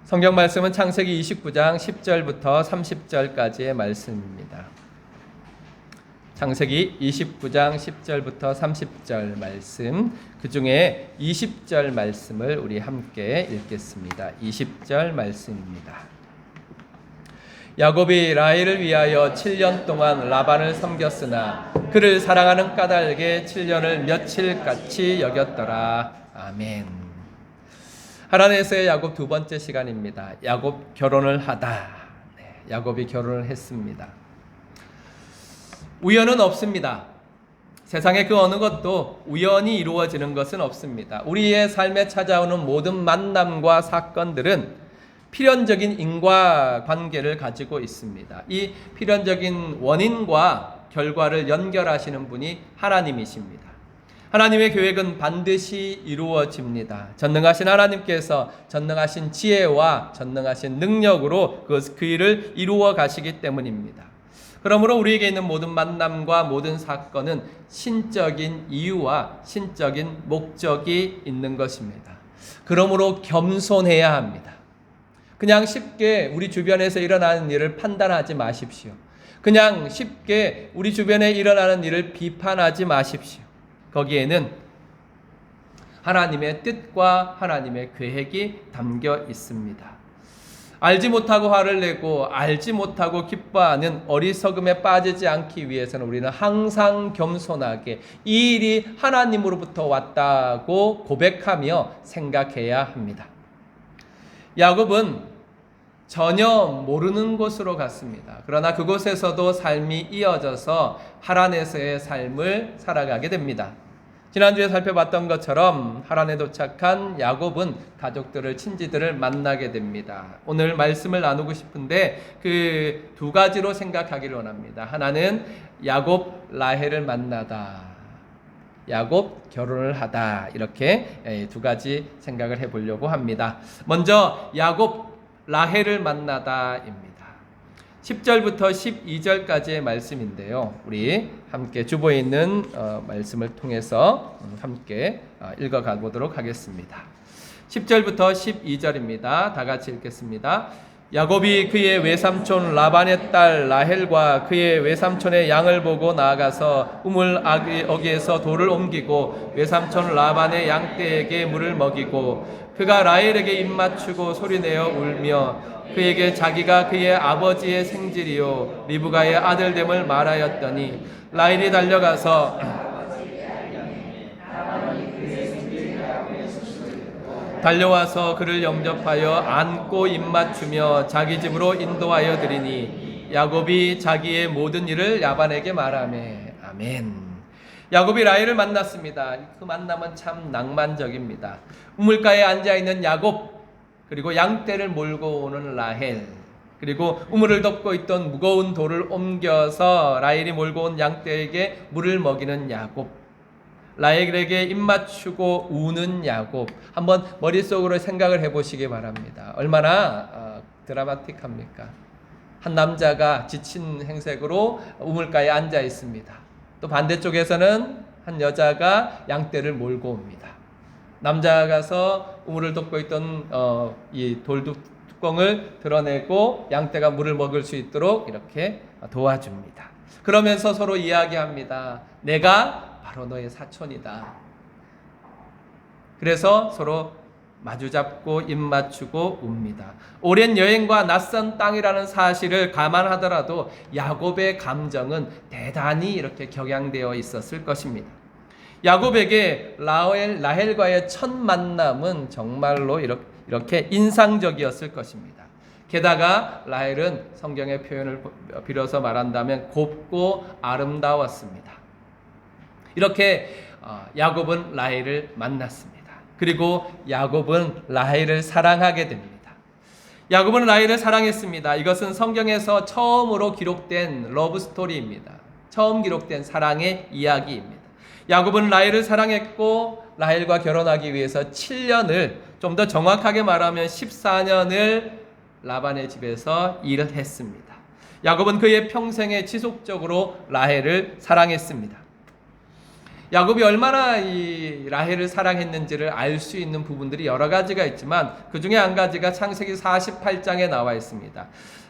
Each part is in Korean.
성경 말씀은 창세기 29장 10절부터 30절까지의 말씀입니다. 창세기 29장 10절부터 30절 말씀, 그 중에 20절 말씀을 우리 함께 읽겠습니다. 20절 말씀입니다. 야곱이 라헬을 위하여 7년 동안 라반을 섬겼으나 그를 사랑하는 까닭에 7년을 며칠같이 여겼더라. 아멘. 하란에서의 야곱 두 번째 시간입니다. 야곱 결혼을 하다. 야곱이 결혼을 했습니다. 우연은 없습니다. 세상에 그 어느 것도 우연히 이루어지는 것은 없습니다. 우리의 삶에 찾아오는 모든 만남과 사건들은 필연적인 인과관계를 가지고 있습니다. 이 필연적인 원인과 결과를 연결하시는 분이 하나님이십니다. 하나님의 계획은 반드시 이루어집니다. 전능하신 하나님께서 전능하신 지혜와 전능하신 능력으로 그 일을 이루어 가시기 때문입니다. 그러므로 우리에게 있는 모든 만남과 모든 사건은 신적인 이유와 신적인 목적이 있는 것입니다. 그러므로 겸손해야 합니다. 그냥 쉽게 우리 주변에서 일어나는 일을 판단하지 마십시오. 그냥 쉽게 우리 주변에 일어나는 일을 비판하지 마십시오. 거기에는 하나님의 뜻과 하나님의 계획이 담겨 있습니다. 알지 못하고 화를 내고 알지 못하고 기뻐하는 어리석음에 빠지지 않기 위해서는 우리는 항상 겸손하게 이 일이 하나님으로부터 왔다고 고백하며 생각해야 합니다. 야곱은 전혀 모르는 곳으로 갔습니다. 그러나 그곳에서도 삶이 이어져서 하란에서의 삶을 살아가게 됩니다. 지난주에 살펴봤던 것처럼 하란에 도착한 야곱은 가족들을, 친지들을 만나게 됩니다. 오늘 말씀을 나누고 싶은데 그 두 가지로 생각하기를 원합니다. 하나는 야곱 라헬을 만나다, 야곱 결혼을 하다, 이렇게 두 가지 생각을 해보려고 합니다. 먼저 야곱 라헬을 만나다입니다. 10절부터 12절까지의 말씀인데요. 우리 함께 주보에 있는 말씀을 통해서 함께 읽어가 보도록 하겠습니다. 10절부터 12절입니다. 다 같이 읽겠습니다. 야곱이 그의 외삼촌 라반의 딸 라헬과 그의 외삼촌의 양을 보고 나아가서 우물 어귀에서 돌을 옮기고 외삼촌 라반의 양떼에게 물을 먹이고 그가 라헬에게 입맞추고 소리내어 울며 그에게 자기가 그의 아버지의 생질이요 리브가의 아들됨을 말하였더니 라헬이 달려가서 달려와서 그를 영접하여 안고 입맞추며 자기 집으로 인도하여 드리니 야곱이 자기의 모든 일을 라반에게 말하며 아멘. 야곱이 라헬을 만났습니다. 그 만남은 참 낭만적입니다. 우물가에 앉아있는 야곱, 그리고 양떼를 몰고 오는 라헬, 그리고 우물을 덮고 있던 무거운 돌을 옮겨서 라헬이 몰고 온 양떼에게 물을 먹이는 야곱, 라헬에게 입맞추고 우는 야곱. 한번 머릿속으로 생각을 해보시기 바랍니다. 얼마나 드라마틱합니까? 한 남자가 지친 행색으로 우물가에 앉아 있습니다. 또 반대쪽에서는 한 여자가 양떼를 몰고 옵니다. 남자가 가서 우물을 덮고 있던 이 돌뚜껑을 드러내고 양떼가 물을 먹을 수 있도록 이렇게 도와줍니다. 그러면서 서로 이야기합니다. 내가 바로 너의 사촌이다. 그래서 서로 마주잡고 입맞추고 웁니다. 오랜 여행과 낯선 땅이라는 사실을 감안하더라도 야곱의 감정은 대단히 이렇게 격양되어 있었을 것입니다. 야곱에게 라헬과의 첫 만남은 정말로 이렇게 인상적이었을 것입니다. 게다가 라헬은 성경의 표현을 빌어서 말한다면 곱고 아름다웠습니다. 이렇게 야곱은 라헬을 만났습니다. 그리고 야곱은 라헬을 사랑하게 됩니다. 야곱은 라헬을 사랑했습니다. 이것은 성경에서 처음으로 기록된 러브 스토리입니다. 처음 기록된 사랑의 이야기입니다. 야곱은 라헬을 사랑했고 라헬과 결혼하기 위해서 7년을, 좀 더 정확하게 말하면 14년을 라반의 집에서 일을 했습니다. 야곱은 그의 평생에 지속적으로 라헬을 사랑했습니다. 야곱이 얼마나 이 라헬을 사랑했는지를 알 수 있는 부분들이 여러 가지가 있지만 그 중에 한 가지가 창세기 48장에 나와 있습니다.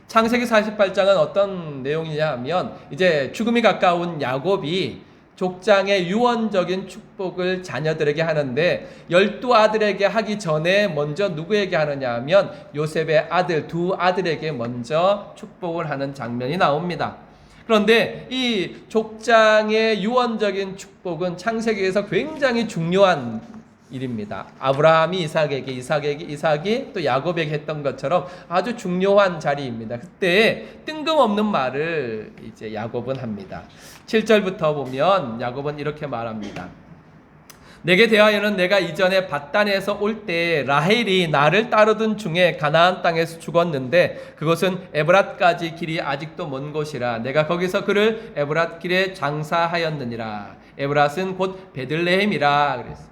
창세기 48장은 어떤 내용이냐 하면 이제 죽음이 가까운 야곱이 족장의 유언적인 축복을 자녀들에게 하는데 12아들에게 하기 전에 먼저 누구에게 하느냐 하면 요셉의 아들 두 아들에게 먼저 축복을 하는 장면이 나옵니다. 그런데 이 족장의 유언적인 축복은 창세기에서 굉장히 중요한 일입니다. 아브라함이 이삭에게, 이삭이 또 야곱에게 했던 것처럼 아주 중요한 자리입니다. 그때 뜬금없는 말을 이제 야곱은 합니다. 7절부터 보면 야곱은 이렇게 말합니다. 내게 대하여는 내가 이전에 밧단에서 올 때 라헬이 나를 따르던 중에 가나안 땅에서 죽었는데 그것은 에브랏까지 길이 아직도 먼 곳이라 내가 거기서 그를 에브랏 길에 장사하였느니라. 에브랏은 곧 베들레헴이라 그랬습니다.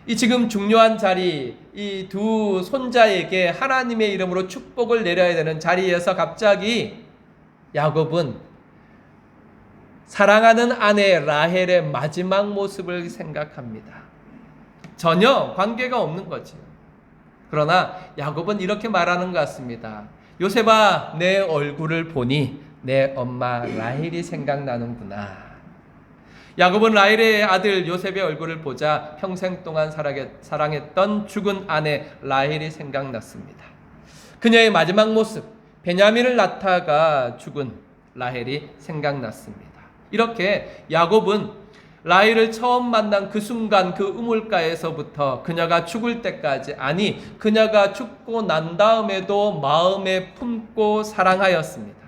이 지금 중요한 자리, 이 두 손자에게 하나님의 이름으로 축복을 내려야 되는 자리에서 갑자기 야곱은 사랑하는 아내 라헬의 마지막 모습을 생각합니다. 전혀 관계가 없는 거죠. 그러나 야곱은 이렇게 말하는 것 같습니다. 요셉아, 내 얼굴을 보니 내 엄마 라헬이 생각나는구나. 야곱은 라헬의 아들 요셉의 얼굴을 보자 평생 동안 사랑했던 죽은 아내 라헬이 생각났습니다. 그녀의 마지막 모습, 베냐민을 낳다가 죽은 라헬이 생각났습니다. 이렇게 야곱은 라헬을 처음 만난 그 순간 그 우물가에서부터 그녀가 죽을 때까지, 아니 그녀가 죽고 난 다음에도 마음에 품고 사랑하였습니다.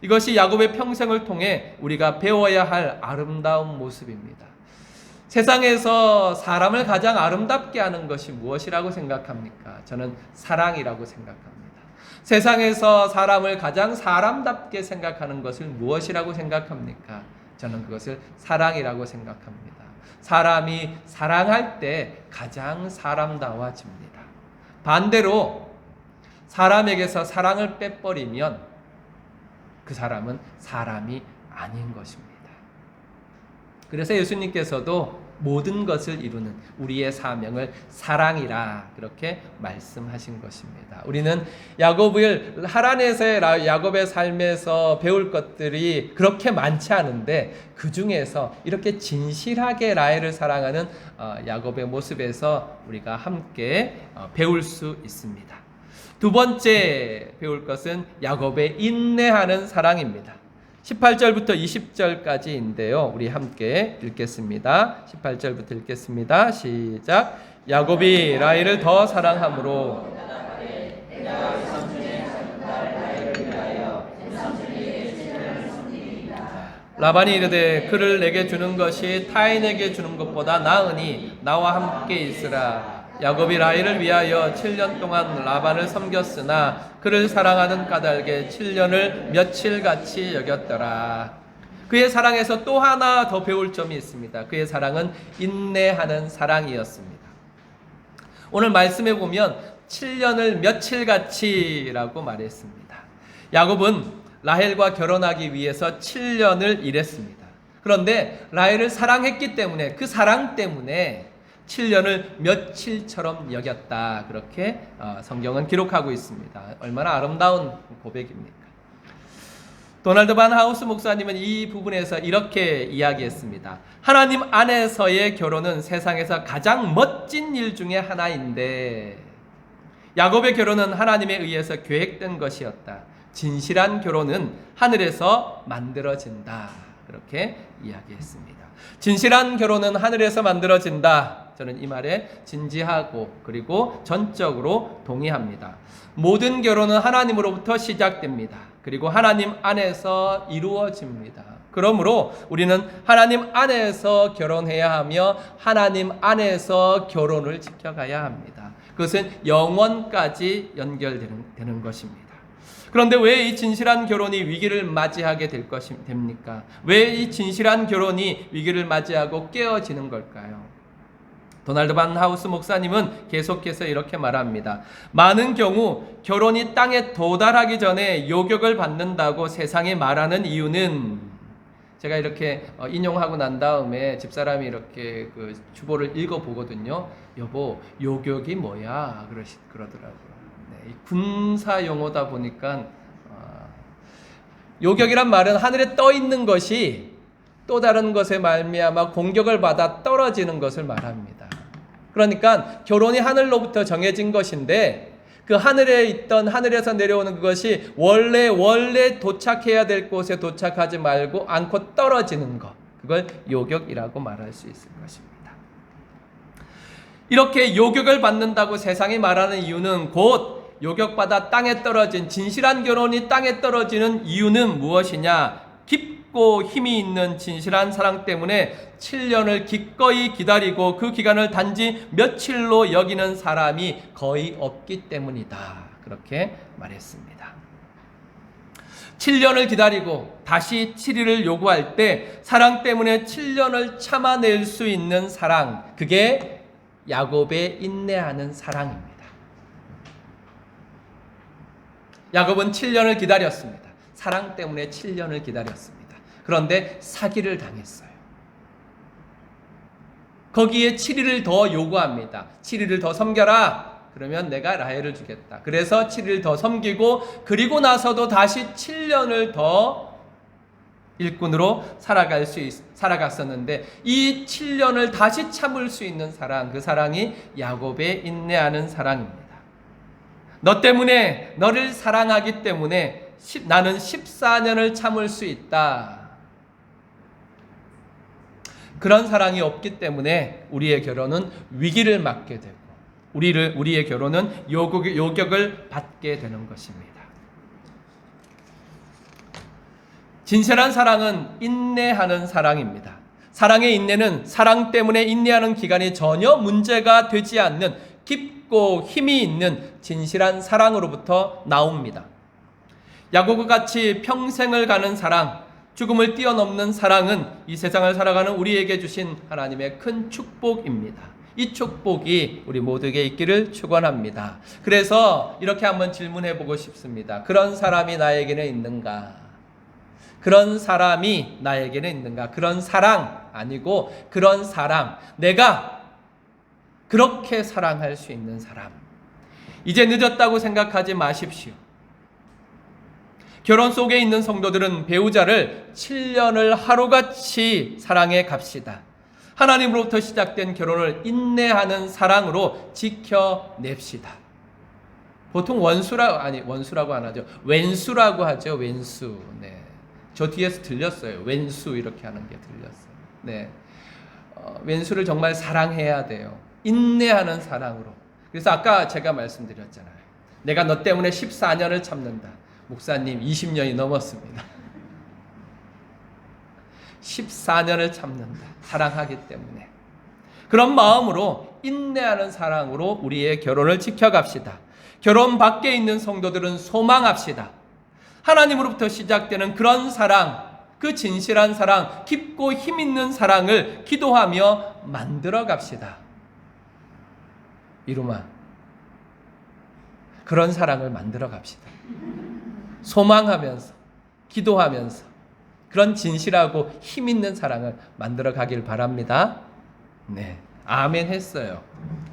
이것이 야곱의 평생을 통해 우리가 배워야 할 아름다운 모습입니다. 세상에서 사람을 가장 아름답게 하는 것이 무엇이라고 생각합니까? 저는 사랑이라고 생각합니다. 세상에서 사람을 가장 사람답게 생각하는 것을 무엇이라고 생각합니까? 저는 그것을 사랑이라고 생각합니다. 사람이 사랑할 때 가장 사람다워집니다. 반대로 사람에게서 사랑을 빼버리면 그 사람은 사람이 아닌 것입니다. 그래서 예수님께서도 모든 것을 이루는 우리의 사명을 사랑이라 그렇게 말씀하신 것입니다. 우리는 야곱을 하란에서의 야곱의 삶에서 배울 것들이 그렇게 많지 않은데 그 중에서 이렇게 진실하게 라헬을 사랑하는 야곱의 모습에서 우리가 함께 배울 수 있습니다. 두 번째 배울 것은 야곱의 인내하는 사랑입니다. 18절부터 20절까지인데요. 우리 함께 읽겠습니다. 18절부터 읽겠습니다. 시작. 야곱이 라헬을 더 사랑함으로 라반이 이르되 그를 내게 주는 것이 타인에게 주는 것보다 나으니 나와 함께 있으라. 야곱이 라헬을 위하여 7년 동안 라반을 섬겼으나 그를 사랑하는 까닭에 7년을 며칠같이 여겼더라. 그의 사랑에서 또 하나 더 배울 점이 있습니다. 그의 사랑은 인내하는 사랑이었습니다. 오늘 말씀에 보면 7년을 며칠같이라고 말했습니다. 야곱은 라헬과 결혼하기 위해서 7년을 일했습니다. 그런데 라헬을 사랑했기 때문에 그 사랑 때문에 7년을 며칠처럼 여겼다. 그렇게 성경은 기록하고 있습니다. 얼마나 아름다운 고백입니까? 도널드 반 하우스 목사님은 이 부분에서 이렇게 이야기했습니다. 하나님 안에서의 결혼은 세상에서 가장 멋진 일 중에 하나인데 야곱의 결혼은 하나님에 의해서 계획된 것이었다. 진실한 결혼은 하늘에서 만들어진다. 그렇게 이야기했습니다. 진실한 결혼은 하늘에서 만들어진다. 저는 이 말에 진지하고 그리고 전적으로 동의합니다. 모든 결혼은 하나님으로부터 시작됩니다. 그리고 하나님 안에서 이루어집니다. 그러므로 우리는 하나님 안에서 결혼해야 하며 하나님 안에서 결혼을 지켜가야 합니다. 그것은 영원까지 연결되는 것입니다. 그런데 왜 이 진실한 결혼이 위기를 맞이하게 됩니까? 왜 이 진실한 결혼이 위기를 맞이하고 깨어지는 걸까요? 도널드 반 하우스 목사님은 계속해서 이렇게 말합니다. 많은 경우 결혼이 땅에 도달하기 전에 요격을 받는다고 세상이 말하는 이유는 제가 이렇게 인용하고 난 다음에 집사람이 이렇게 그 주보를 읽어보거든요. 여보, 요격이 뭐야? 그러더라고요. 네, 이 군사 용어다 보니까 요격이란 말은 하늘에 떠 있는 것이 또 다른 것에 말미암아 공격을 받아 떨어지는 것을 말합니다. 그러니까 결혼이 하늘로부터 정해진 것인데 그 하늘에 있던 하늘에서 내려오는 그것이 원래 도착해야 될 곳에 도착하지 말고 않고 떨어지는 것, 그걸 요격이라고 말할 수 있을 것입니다. 이렇게 요격을 받는다고 세상이 말하는 이유는 곧 요격받아 땅에 떨어진 진실한 결혼이 땅에 떨어지는 이유는 무엇이냐? 깊고 힘이 있는 진실한 사랑 때문에 7년을 기꺼이 기다리고 그 기간을 단지 며칠로 여기는 사람이 거의 없기 때문이다. 그렇게 말했습니다. 7년을 기다리고 다시 7일을 요구할 때 사랑 때문에 7년을 참아낼 수 있는 사랑, 그게 야곱의 인내하는 사랑입니다. 야곱은 7년을 기다렸습니다. 사랑 때문에 7년을 기다렸습니다. 그런데 사기를 당했어요. 거기에 7일을 더 요구합니다. 7일을 더 섬겨라. 그러면 내가 라헬을 주겠다. 그래서 7일 더 섬기고 그리고 나서도 다시 7년을 더 일꾼으로 살아갔었는데 이 7년을 다시 참을 수 있는 사랑, 그 사랑이 야곱의 인내하는 사랑입니다. 너 때문에, 너를 사랑하기 때문에 나는 14년을 참을 수 있다. 그런 사랑이 없기 때문에 우리의 결혼은 위기를 맞게 되고 우리의 결혼은 요격을 받게 되는 것입니다. 진실한 사랑은 인내하는 사랑입니다. 사랑의 인내는 사랑 때문에 인내하는 기간이 전혀 문제가 되지 않는 깊고 힘이 있는 진실한 사랑으로부터 나옵니다. 야곱과 같이 평생을 가는 사랑, 죽음을 뛰어넘는 사랑은 이 세상을 살아가는 우리에게 주신 하나님의 큰 축복입니다. 이 축복이 우리 모두에게 있기를 축원합니다. 그래서 이렇게 한번 질문해 보고 싶습니다. 그런 사람이 나에게는 있는가? 그런 사람이 나에게는 있는가? 그런 사랑 아니고 그런 사랑, 내가 그렇게 사랑할 수 있는 사람. 이제 늦었다고 생각하지 마십시오. 결혼 속에 있는 성도들은 배우자를 7년을 하루같이 사랑해 갑시다. 하나님으로부터 시작된 결혼을 인내하는 사랑으로 지켜냅시다. 보통 원수라고 안 하죠. 왼수라고 하죠. 왼수. 네. 저 뒤에서 들렸어요. 왼수 이렇게 하는 게 들렸어요. 네. 왼수를 정말 사랑해야 돼요. 인내하는 사랑으로. 그래서 아까 제가 말씀드렸잖아요. 내가 너 때문에 14년을 참는다. 목사님 20년이 넘었습니다. 14년을 참는다. 사랑하기 때문에. 그런 마음으로 인내하는 사랑으로 우리의 결혼을 지켜갑시다. 결혼 밖에 있는 성도들은 소망합시다. 하나님으로부터 시작되는 그런 사랑, 그 진실한 사랑, 깊고 힘 있는 사랑을 기도하며 만들어 갑시다. 이루마, 그런 사랑을 만들어 갑시다. 소망하면서, 기도하면서 그런 진실하고 힘 있는 사랑을 만들어 가길 바랍니다. 네, 아멘 했어요.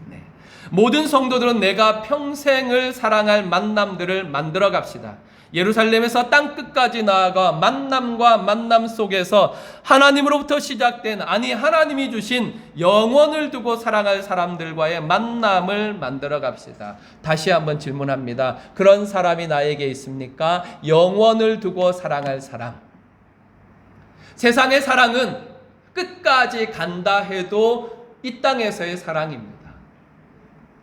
네. 모든 성도들은 내가 평생을 사랑할 만남들을 만들어 갑시다. 예루살렘에서 땅끝까지 나아가 만남과 만남 속에서 하나님으로부터 시작된, 아니 하나님이 주신 영원을 두고 사랑할 사람들과의 만남을 만들어 갑시다. 다시 한번 질문합니다. 그런 사람이 나에게 있습니까? 영원을 두고 사랑할 사람. 세상의 사랑은 끝까지 간다 해도 이 땅에서의 사랑입니다.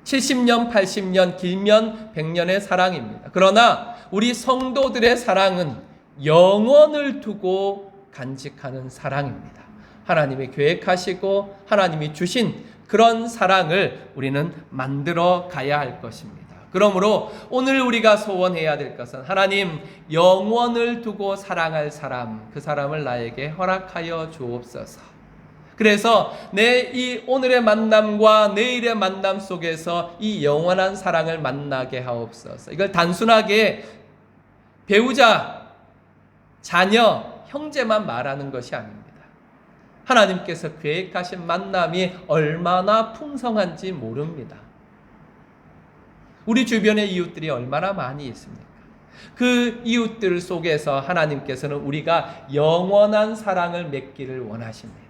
70년, 80년, 길면 100년의 사랑입니다. 그러나 우리 성도들의 사랑은 영원을 두고 간직하는 사랑입니다. 하나님이 계획하시고 하나님이 주신 그런 사랑을 우리는 만들어 가야 할 것입니다. 그러므로 오늘 우리가 소원해야 될 것은 하나님, 영원을 두고 사랑할 사람, 그 사람을 나에게 허락하여 주옵소서. 그래서 내 이 오늘의 만남과 내일의 만남 속에서 이 영원한 사랑을 만나게 하옵소서. 이걸 단순하게 배우자, 자녀, 형제만 말하는 것이 아닙니다. 하나님께서 계획하신 만남이 얼마나 풍성한지 모릅니다. 우리 주변의 이웃들이 얼마나 많이 있습니까? 그 이웃들 속에서 하나님께서는 우리가 영원한 사랑을 맺기를 원하십니다.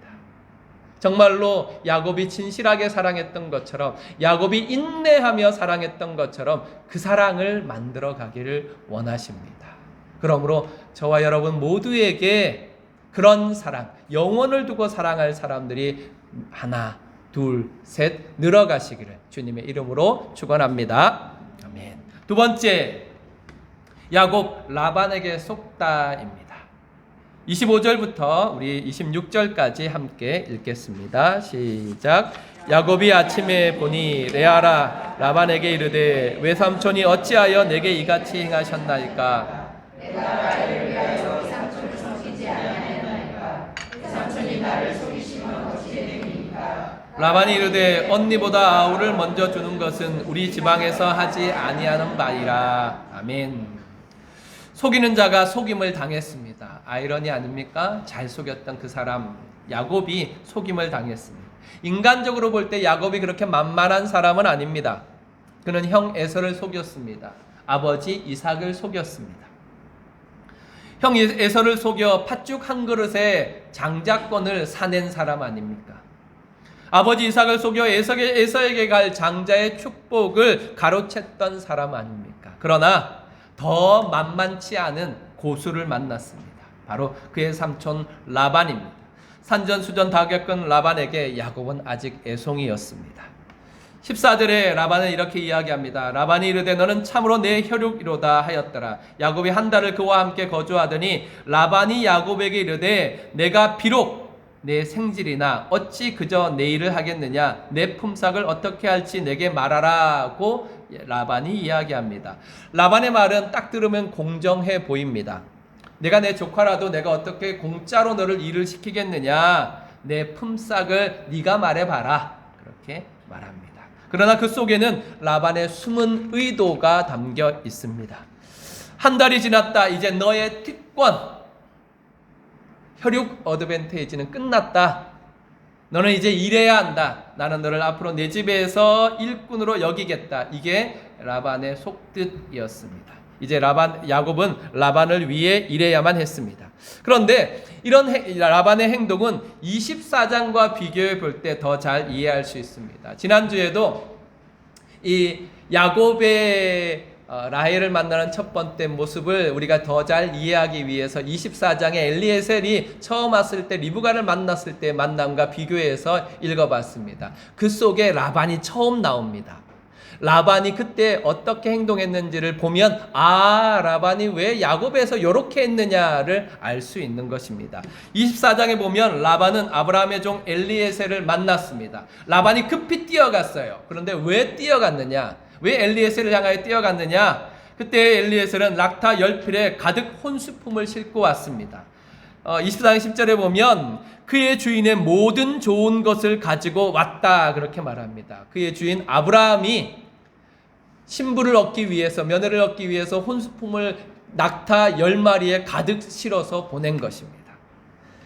정말로 야곱이 진실하게 사랑했던 것처럼, 야곱이 인내하며 사랑했던 것처럼 그 사랑을 만들어 가기를 원하십니다. 그러므로 저와 여러분 모두에게 그런 사랑, 영혼을 두고 사랑할 사람들이 하나, 둘, 셋 늘어가시기를 주님의 이름으로 축원합니다. 아멘. 두 번째, 야곱 라반에게 속다입니다. 25절부터 우리 26절까지 함께 읽겠습니다. 시작. 야곱이 아침에 보니 레아라 라반에게 이르되 외삼촌이 어찌하여 내게 이같이 행하셨나이까? 라반이 이르되 언니보다 아우를 먼저 주는 것은 우리 지방에서 하지 아니하는 바이라. 아멘. 속이는 자가 속임을 당했습니다. 아이러니 아닙니까? 잘 속였던 그 사람 야곱이 속임을 당했습니다. 인간적으로 볼 때 야곱이 그렇게 만만한 사람은 아닙니다. 그는 형 에서를 속였습니다. 아버지 이삭을 속였습니다. 형 에서를 속여 팥죽 한 그릇에 장자권을 사낸 사람 아닙니까? 아버지 이삭을 속여 에서에게 갈 장자의 축복을 가로챘던 사람 아닙니까? 그러나 더 만만치 않은 고수를 만났습니다. 바로 그의 삼촌 라반입니다. 산전수전 다 겪은 라반에게 야곱은 아직 애송이였습니다. 14절에 라반은 이렇게 이야기합니다. 라반이 이르되 너는 참으로 내 혈육이로다 하였더라. 야곱이 한 달을 그와 함께 거주하더니 라반이 야곱에게 이르되 내가 비록 내 생질이나 어찌 그저 내 일을 하겠느냐, 내 품삯을 어떻게 할지 내게 말하라고 라반이 이야기합니다. 라반의 말은 딱 들으면 공정해 보입니다. 내가 내 조카라도 내가 어떻게 공짜로 너를 일을 시키겠느냐, 내 품삯을 네가 말해봐라, 그렇게 말합니다. 그러나 그 속에는 라반의 숨은 의도가 담겨 있습니다. 한 달이 지났다. 이제 너의 특권, 혈육 어드밴테이지는 끝났다. 너는 이제 일해야 한다. 나는 너를 앞으로 내 집에서 일꾼으로 여기겠다. 이게 라반의 속뜻이었습니다. 이제 야곱은 라반을 위해 일해야만 했습니다. 그런데 이런 라반의 행동은 24장과 비교해 볼 때 더 잘 이해할 수 있습니다. 지난주에도 이 야곱의 라헬을 만나는 첫 번째 모습을 우리가 더 잘 이해하기 위해서 24장에 엘리에셀이 처음 왔을 때 리브가를 만났을 때 만남과 비교해서 읽어봤습니다. 그 속에 라반이 처음 나옵니다. 라반이 그때 어떻게 행동했는지를 보면 라반이 왜 야곱에서 이렇게 했느냐를 알 수 있는 것입니다. 24장에 보면 라반은 아브라함의 종 엘리에셀을 만났습니다. 라반이 급히 뛰어갔어요. 그런데 왜 뛰어갔느냐? 왜 엘리에셀을 향하여 뛰어갔느냐? 그때 엘리에셀은 낙타 10필에 가득 혼수품을 싣고 왔습니다. 24장 10절에 보면 그의 주인의 모든 좋은 것을 가지고 왔다, 그렇게 말합니다. 그의 주인 아브라함이 신부를 얻기 위해서, 며느리를 얻기 위해서 혼수품을 낙타 10마리에 가득 실어서 보낸 것입니다.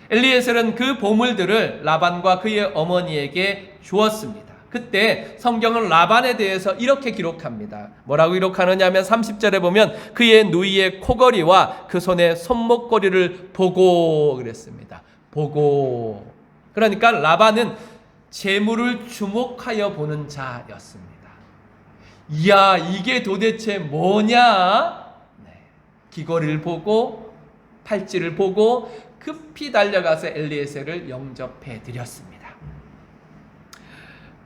엘리에셀은 그 보물들을 라반과 그의 어머니에게 주었습니다. 그때 성경은 라반에 대해서 이렇게 기록합니다. 뭐라고 기록하느냐 하면 30절에 보면 그의 누이의 코걸이와 그 손의 손목걸이를 보고 그랬습니다. 보고. 그러니까 라반은 재물을 주목하여 보는 자였습니다. 이야, 이게 도대체 뭐냐? 귀걸이를 보고 팔찌를 보고 급히 달려가서 엘리에셀을 영접해 드렸습니다.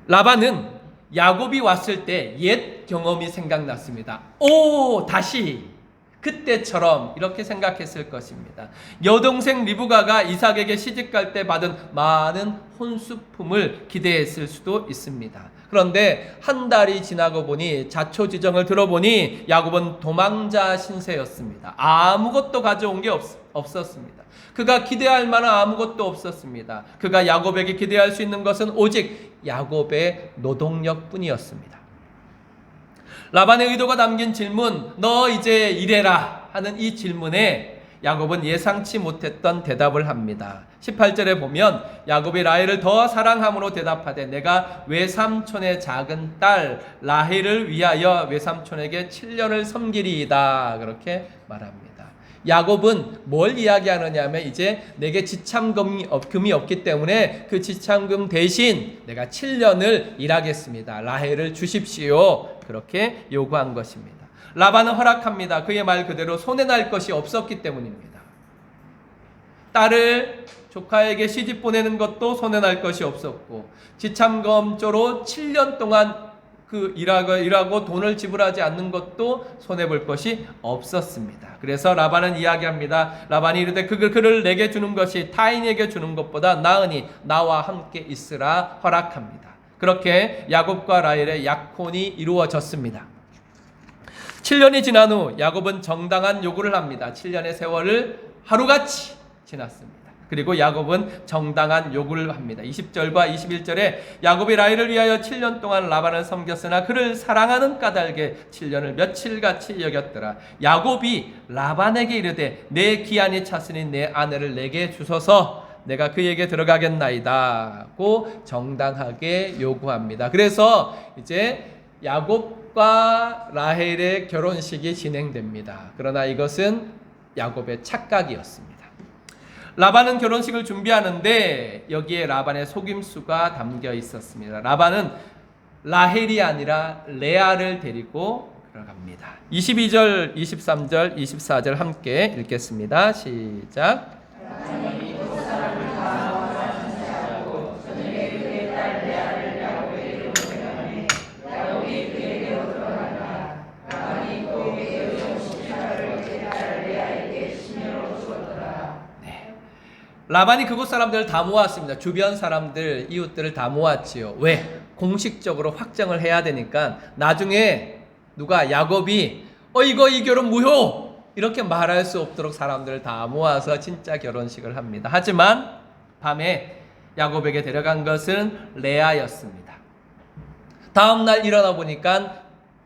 라반은 야곱이 왔을 때 옛 경험이 생각났습니다. 다시 그때처럼 이렇게 생각했을 것입니다. 여동생 리브가가 이삭에게 시집갈 때 받은 많은 혼수품을 기대했을 수도 있습니다. 그런데 한 달이 지나고 보니, 자초지정을 들어보니 야곱은 도망자 신세였습니다. 아무것도 가져온 게 없었습니다. 그가 기대할 만한 아무것도 없었습니다. 그가 야곱에게 기대할 수 있는 것은 오직 야곱의 노동력뿐이었습니다. 라반의 의도가 담긴 질문, 너 이제 일해라 하는 이 질문에 야곱은 예상치 못했던 대답을 합니다. 18절에 보면 야곱이 라헬을 더 사랑함으로 대답하되 내가 외삼촌의 작은 딸 라헬을 위하여 외삼촌에게 7년을 섬기리이다. 그렇게 말합니다. 야곱은 뭘 이야기하느냐 하면 이제 내게 지참금이 없기 때문에 그 지참금 대신 내가 7년을 일하겠습니다. 라헬을 주십시오. 그렇게 요구한 것입니다. 라반은 허락합니다. 그의 말 그대로 손해날 것이 없었기 때문입니다. 딸을 조카에게 시집 보내는 것도 손해날 것이 없었고 지참금조로 7년 동안 일하고 돈을 지불하지 않는 것도 손해볼 것이 없었습니다. 그래서 라반은 이야기합니다. 라반이 이르되 그를 내게 주는 것이 타인에게 주는 것보다 나으니 나와 함께 있으라 허락합니다. 그렇게 야곱과 라헬의 약혼이 이루어졌습니다. 7년이 지난 후 야곱은 정당한 요구를 합니다. 7년의 세월을 하루같이 지났습니다. 그리고 야곱은 정당한 요구를 합니다. 20절과 21절에 야곱이 라헬을 위하여 7년 동안 라반을 섬겼으나 그를 사랑하는 까닭에 7년을 며칠같이 여겼더라. 야곱이 라반에게 이르되 내 기한이 찼으니 내 아내를 내게 주소서 내가 그에게 들어가겠나이다고 정당하게 요구합니다. 그래서 이제 야곱과 라헬의 결혼식이 진행됩니다. 그러나 이것은 야곱의 착각이었습니다. 라반은 결혼식을 준비하는데 여기에 라반의 속임수가 담겨 있었습니다. 라반은 라헬이 아니라 레아를 데리고 들어갑니다. 22절, 23절, 24절 함께 읽겠습니다. 시작. 라반이 그곳 사람들을 다 모았습니다. 주변 사람들, 이웃들을 다 모았지요. 왜? 공식적으로 확정을 해야 되니까 나중에 누가 야곱이 이거 이 결혼 무효! 이렇게 말할 수 없도록 사람들을 다 모아서 진짜 결혼식을 합니다. 하지만 밤에 야곱에게 데려간 것은 레아였습니다. 다음날 일어나 보니까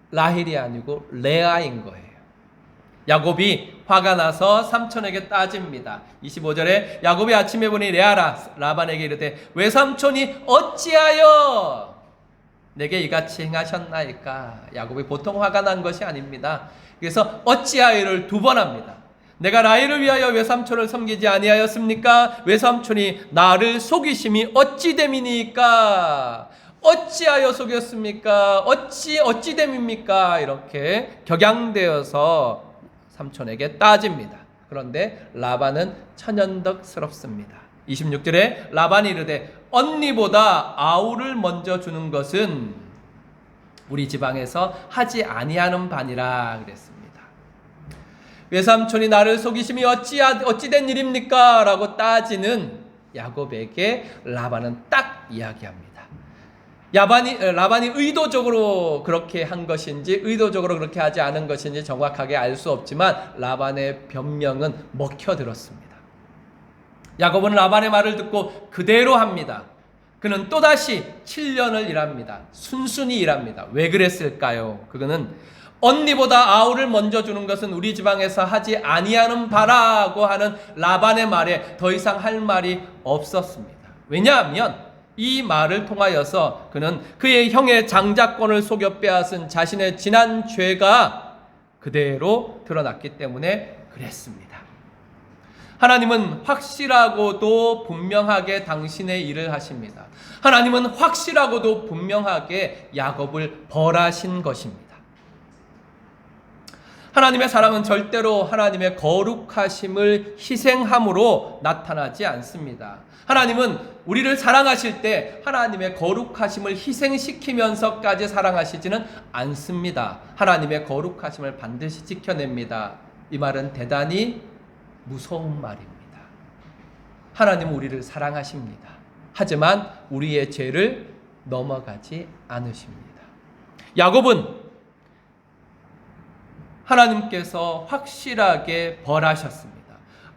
라헬이 아니고 레아인 거예요. 야곱이 화가 나서 삼촌에게 따집니다. 25절에 야곱이 아침에 보니 레아라 라반에게 이르되 외삼촌이 어찌하여 내게 이같이 행하셨나이까. 야곱이 보통 화가 난 것이 아닙니다. 그래서 어찌하여를 2번 합니다. 내가 라헬을 위하여 외삼촌을 섬기지 아니하였습니까? 외삼촌이 나를 속이심이 어찌 됨이니까? 어찌하여 속였습니까? 어찌 됨입니까? 이렇게 격양되어서 삼촌에게 따집니다. 그런데 라반은 천연덕스럽습니다. 26절에 라반이 이르되 언니보다 아우를 먼저 주는 것은 우리 지방에서 하지 아니하는 바니라 그랬습니다. 외삼촌이 나를 속이심이 어찌 된 일입니까? 라고 따지는 야곱에게 라반은 딱 이야기합니다. 라반이 의도적으로 그렇게 한 것인지 의도적으로 그렇게 하지 않은 것인지 정확하게 알 수 없지만 라반의 변명은 먹혀들었습니다. 야곱은 라반의 말을 듣고 그대로 합니다. 그는 또다시 7년을 일합니다. 순순히 일합니다. 왜 그랬을까요? 그거는 언니보다 아우를 먼저 주는 것은 우리 지방에서 하지 아니하는 바라고 하는 라반의 말에 더 이상 할 말이 없었습니다. 왜냐하면 이 말을 통하여서 그는 그의 형의 장자권을 속여 빼앗은 자신의 지난 죄가 그대로 드러났기 때문에 그랬습니다. 하나님은 확실하고도 분명하게 당신의 일을 하십니다. 하나님은 확실하고도 분명하게 야곱을 벌하신 것입니다. 하나님의 사랑은 절대로 하나님의 거룩하심을 희생함으로 나타나지 않습니다. 하나님은 우리를 사랑하실 때 하나님의 거룩하심을 희생시키면서까지 사랑하시지는 않습니다. 하나님의 거룩하심을 반드시 지켜냅니다. 이 말은 대단히 무서운 말입니다. 하나님은 우리를 사랑하십니다. 하지만 우리의 죄를 넘어가지 않으십니다. 야곱은 하나님께서 확실하게 벌하셨습니다.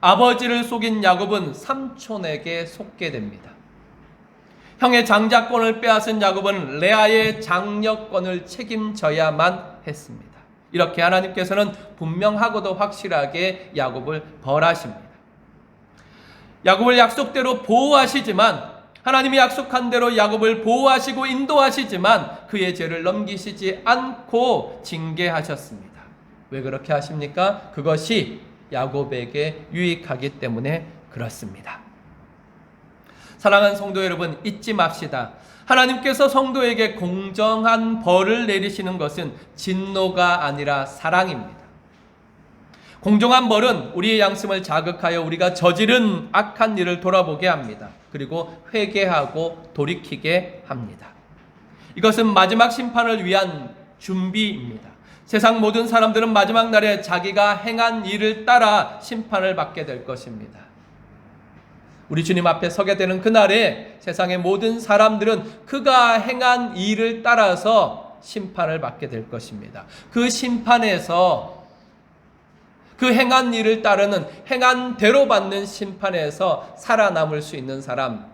아버지를 속인 야곱은 삼촌에게 속게 됩니다. 형의 장자권을 빼앗은 야곱은 레아의 장녀권을 책임져야만 했습니다. 이렇게 하나님께서는 분명하고도 확실하게 야곱을 벌하십니다. 야곱을 약속대로 보호하시지만, 하나님이 약속한 대로 야곱을 보호하시고 인도하시지만 그의 죄를 넘기시지 않고 징계하셨습니다. 왜 그렇게 하십니까? 그것이 야곱에게 유익하기 때문에 그렇습니다. 사랑하는 성도 여러분, 잊지 맙시다. 하나님께서 성도에게 공정한 벌을 내리시는 것은 진노가 아니라 사랑입니다. 공정한 벌은 우리의 양심을 자극하여 우리가 저지른 악한 일을 돌아보게 합니다. 그리고 회개하고 돌이키게 합니다. 이것은 마지막 심판을 위한 준비입니다. 세상 모든 사람들은 마지막 날에 자기가 행한 일을 따라 심판을 받게 될 것입니다. 우리 주님 앞에 서게 되는 그날에 세상의 모든 사람들은 그가 행한 일을 따라서 심판을 받게 될 것입니다. 그 심판에서, 그 행한 일을 따르는 행한 대로 받는 심판에서 살아남을 수 있는 사람,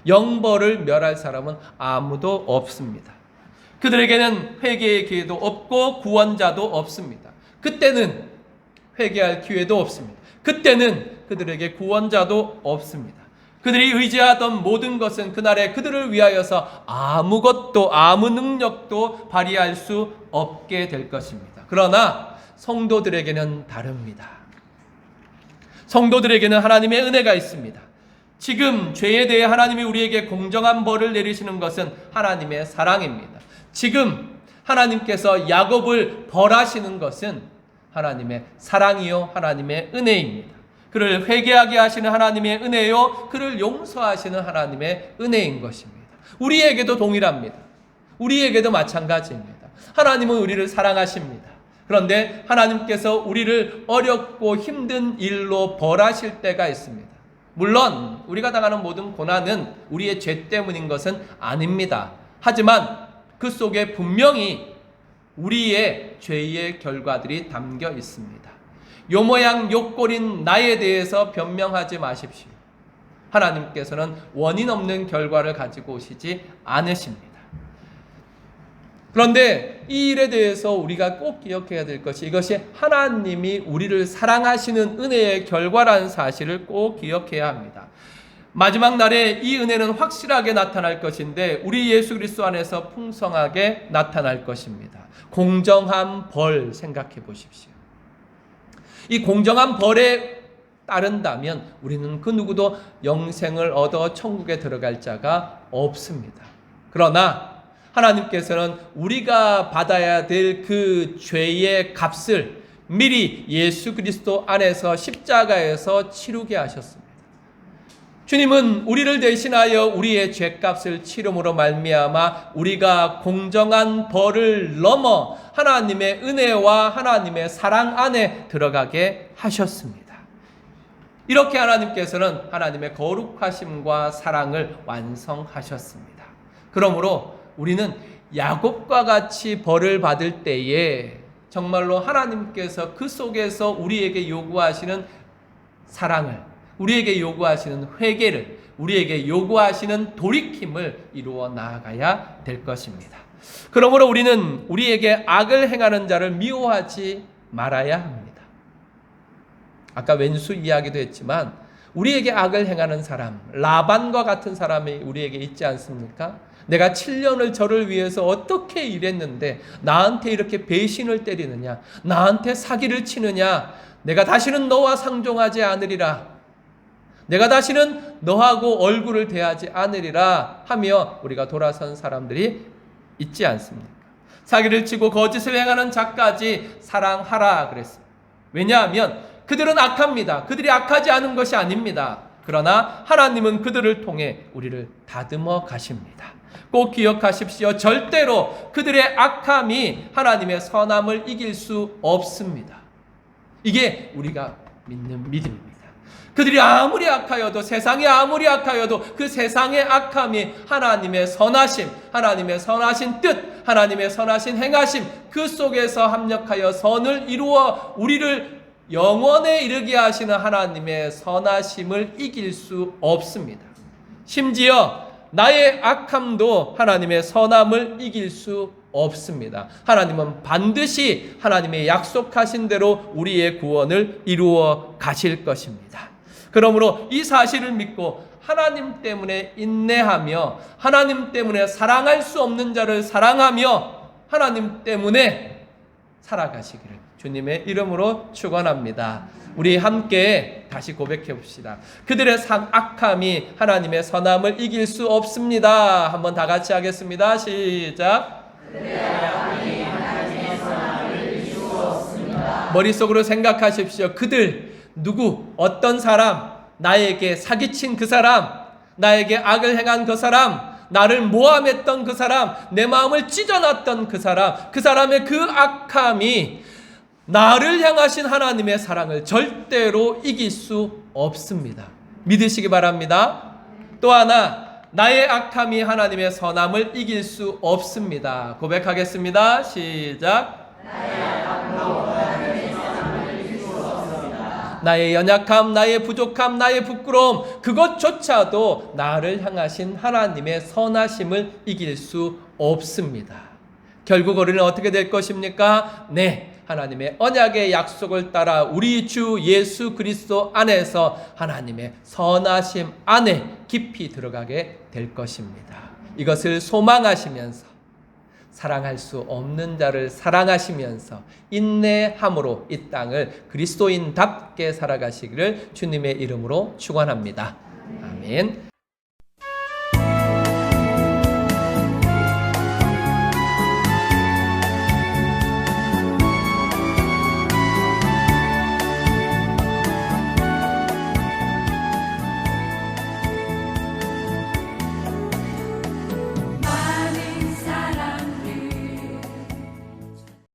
영벌을 멸할 사람은 아무도 없습니다. 그들에게는 회개의 기회도 없고 구원자도 없습니다. 그때는 회개할 기회도 없습니다. 그때는 그들에게 구원자도 없습니다. 그들이 의지하던 모든 것은 그날에 그들을 위하여서 아무것도, 아무 능력도 발휘할 수 없게 될 것입니다. 그러나 성도들에게는 다릅니다. 성도들에게는 하나님의 은혜가 있습니다. 지금 죄에 대해 하나님이 우리에게 공정한 벌을 내리시는 것은 하나님의 사랑입니다. 지금 하나님께서 야곱을 벌하시는 것은 하나님의 사랑이요 하나님의 은혜입니다. 그를 회개하게 하시는 하나님의 은혜요, 그를 용서하시는 하나님의 은혜인 것입니다. 우리에게도 동일합니다. 우리에게도 마찬가지입니다. 하나님은 우리를 사랑하십니다. 그런데 하나님께서 우리를 어렵고 힘든 일로 벌하실 때가 있습니다. 물론 우리가 당하는 모든 고난은 우리의 죄 때문인 것은 아닙니다. 하지만 그 속에 분명히 우리의 죄의 결과들이 담겨 있습니다. 요 모양 요 꼴인 나에 대해서 변명하지 마십시오. 하나님께서는 원인 없는 결과를 가지고 오시지 않으십니다. 그런데 이 일에 대해서 우리가 꼭 기억해야 될 것이, 이것이 하나님이 우리를 사랑하시는 은혜의 결과라는 사실을 꼭 기억해야 합니다. 마지막 날에 이 은혜는 확실하게 나타날 것인데 우리 예수 그리스도 안에서 풍성하게 나타날 것입니다. 공정한 벌 생각해 보십시오. 이 공정한 벌에 따른다면 우리는 그 누구도 영생을 얻어 천국에 들어갈 자가 없습니다. 그러나 하나님께서는 우리가 받아야 될 그 죄의 값을 미리 예수 그리스도 안에서 십자가에서 치르게 하셨습니다. 주님은 우리를 대신하여 우리의 죄값을 치름으로 말미암아 우리가 공정한 벌을 넘어 하나님의 은혜와 하나님의 사랑 안에 들어가게 하셨습니다. 이렇게 하나님께서는 하나님의 거룩하심과 사랑을 완성하셨습니다. 그러므로 우리는 야곱과 같이 벌을 받을 때에 정말로 하나님께서 그 속에서 우리에게 요구하시는 사랑을, 우리에게 요구하시는 회개를, 우리에게 요구하시는 돌이킴을 이루어 나아가야 될 것입니다. 그러므로 우리는 우리에게 악을 행하는 자를 미워하지 말아야 합니다. 아까 왼수 이야기도 했지만 우리에게 악을 행하는 사람, 라반과 같은 사람이 우리에게 있지 않습니까? 내가 7년을 저를 위해서 어떻게 일했는데 나한테 이렇게 배신을 때리느냐, 나한테 사기를 치느냐, 내가 다시는 너와 상종하지 않으리라, 내가 다시는 너하고 얼굴을 대하지 않으리라 하며 우리가 돌아선 사람들이 있지 않습니까? 사기를 치고 거짓을 행하는 자까지 사랑하라 그랬습니다. 왜냐하면 그들은 악합니다. 그들이 악하지 않은 것이 아닙니다. 그러나 하나님은 그들을 통해 우리를 다듬어 가십니다. 꼭 기억하십시오. 절대로 그들의 악함이 하나님의 선함을 이길 수 없습니다. 이게 우리가 믿는 믿음입니다. 그들이 아무리 악하여도, 세상이 아무리 악하여도 그 세상의 악함이 하나님의 선하심, 하나님의 선하신 뜻, 하나님의 선하신 행하심, 그 속에서 합력하여 선을 이루어 우리를 영원에 이르게 하시는 하나님의 선하심을 이길 수 없습니다. 심지어 나의 악함도 하나님의 선함을 이길 수 없습니다. 하나님은 반드시 하나님의 약속하신 대로 우리의 구원을 이루어 가실 것입니다. 그러므로 이 사실을 믿고 하나님 때문에 인내하며 하나님 때문에 사랑할 수 없는 자를 사랑하며 하나님 때문에 살아가시기를 주님의 이름으로 축원합니다. 우리 함께 다시 고백해 봅시다. 그들의 악함이 하나님의 선함을 이길 수 없습니다. 한번 다 같이 하겠습니다. 시작. 머릿속으로 생각하십시오. 그들 누구 어떤 사람, 나에게 사기친 그 사람, 나에게 악을 행한 그 사람, 나를 모함했던 그 사람, 내 마음을 찢어놨던 그 사람, 그 사람의 그 악함이 나를 향하신 하나님의 사랑을 절대로 이길 수 없습니다. 믿으시기 바랍니다. 또 하나, 나의 악함이 하나님의 선함을 이길 수 없습니다. 고백하겠습니다. 시작. 나의 연약함, 나의 부족함, 나의 부끄러움, 그것조차도 나를 향하신 하나님의 선하심을 이길 수 없습니다. 결국 우리는 어떻게 될 것입니까? 하나님의 언약의 약속을 따라 우리 주 예수 그리스도 안에서 하나님의 선하심 안에 깊이 들어가게 될 것입니다. 이것을 소망하시면서 사랑할 수 없는 자를 사랑하시면서 인내함으로 이 땅을 그리스도인답게 살아가시기를 주님의 이름으로 축원합니다. 아멘.